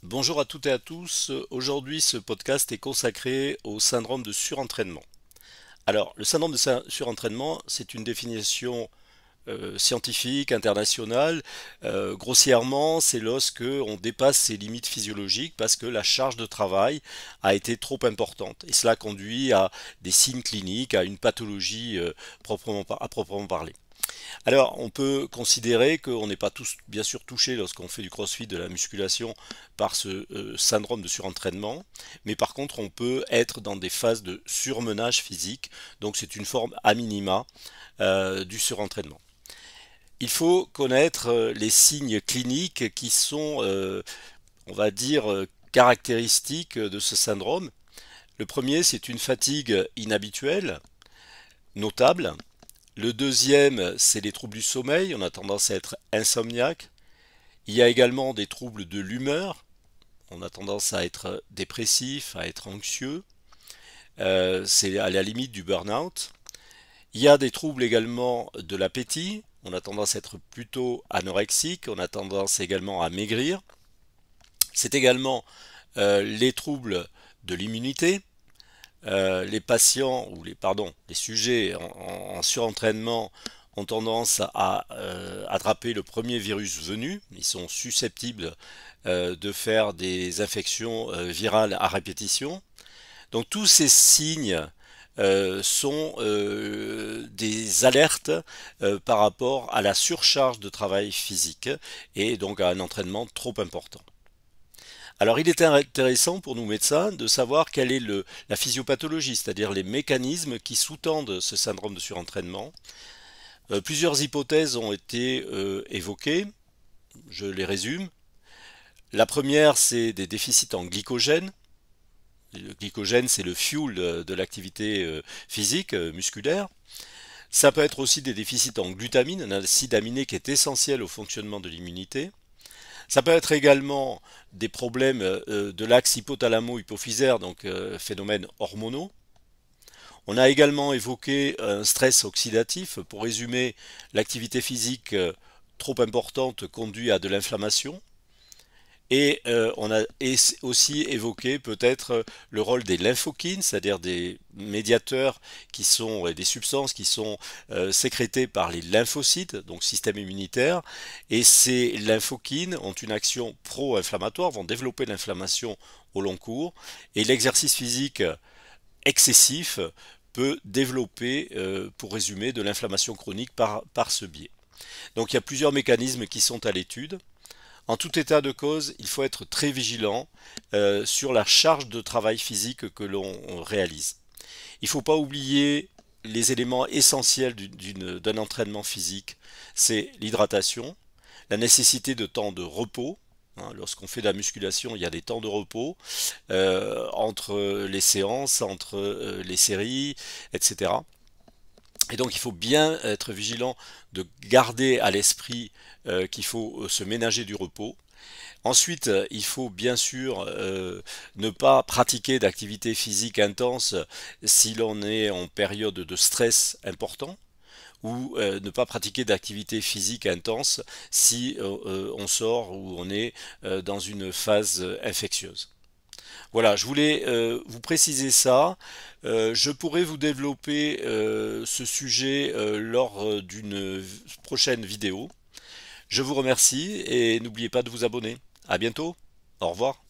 Bonjour à toutes et à tous. Aujourd'hui, ce podcast est consacré au syndrome de surentraînement. Alors, le syndrome de surentraînement, c'est une définition scientifique, internationale. Grossièrement, c'est lorsque on dépasse ses limites physiologiques parce que la charge de travail a été trop importante. Et cela conduit à des signes cliniques, à une pathologie à proprement parler. Alors, on peut considérer qu'on n'est pas tous, bien sûr, touchés lorsqu'on fait du crossfit, de la musculation, par ce syndrome de surentraînement, mais par contre, on peut être dans des phases de surmenage physique, donc c'est une forme à minima du surentraînement. Il faut connaître les signes cliniques qui sont, on va dire, caractéristiques de ce syndrome. Le premier, c'est une fatigue inhabituelle, notable. Le deuxième, c'est les troubles du sommeil, on a tendance à être insomniaque. Il y a également des troubles de l'humeur, on a tendance à être dépressif, à être anxieux. C'est à la limite du burn-out. Il y a des troubles également de l'appétit, on a tendance à être plutôt anorexique, on a tendance également à maigrir. C'est également les troubles de l'immunité. Les patients ou les sujets en surentraînement ont tendance à attraper le premier virus venu. Ils sont susceptibles de faire des infections virales à répétition. Donc tous ces signes sont des alertes par rapport à la surcharge de travail physique et donc à un entraînement trop important. Alors il est intéressant pour nous médecins de savoir quelle est la physiopathologie, c'est-à-dire les mécanismes qui sous-tendent ce syndrome de surentraînement. Plusieurs hypothèses ont été évoquées, je les résume. La première, c'est des déficits en glycogène. Le glycogène, c'est le fuel de l'activité physique, musculaire. Ça peut être aussi des déficits en glutamine, un acide aminé qui est essentiel au fonctionnement de l'immunité. Ça peut être également des problèmes de l'axe hypothalamo-hypophysaire, donc phénomènes hormonaux. On a également évoqué un stress oxydatif. Pour résumer, l'activité physique trop importante conduit à de l'inflammation. Et on a aussi évoqué peut-être le rôle des lymphokines, c'est-à-dire des médiateurs qui sont des substances qui sont sécrétées par les lymphocytes, donc système immunitaire. Et ces lymphokines ont une action pro-inflammatoire, vont développer l'inflammation au long cours. Et l'exercice physique excessif peut développer, pour résumer, de l'inflammation chronique par ce biais. Donc il y a plusieurs mécanismes qui sont à l'étude. En tout état de cause, il faut être très vigilant sur la charge de travail physique que l'on réalise. Il ne faut pas oublier les éléments essentiels d'un entraînement physique, c'est l'hydratation, la nécessité de temps de repos. Lorsqu'on fait de la musculation, il y a des temps de repos entre les séances, entre les séries, etc. Et donc il faut bien être vigilant de garder à l'esprit qu'il faut se ménager du repos. Ensuite, il faut bien sûr ne pas pratiquer d'activité physique intense si l'on est en période de stress important ou ne pas pratiquer d'activité physique intense si on sort ou on est dans une phase infectieuse. Voilà, je voulais vous préciser ça. Je pourrais vous développer ce sujet lors d'une prochaine vidéo. Je vous remercie et n'oubliez pas de vous abonner. À bientôt. Au revoir.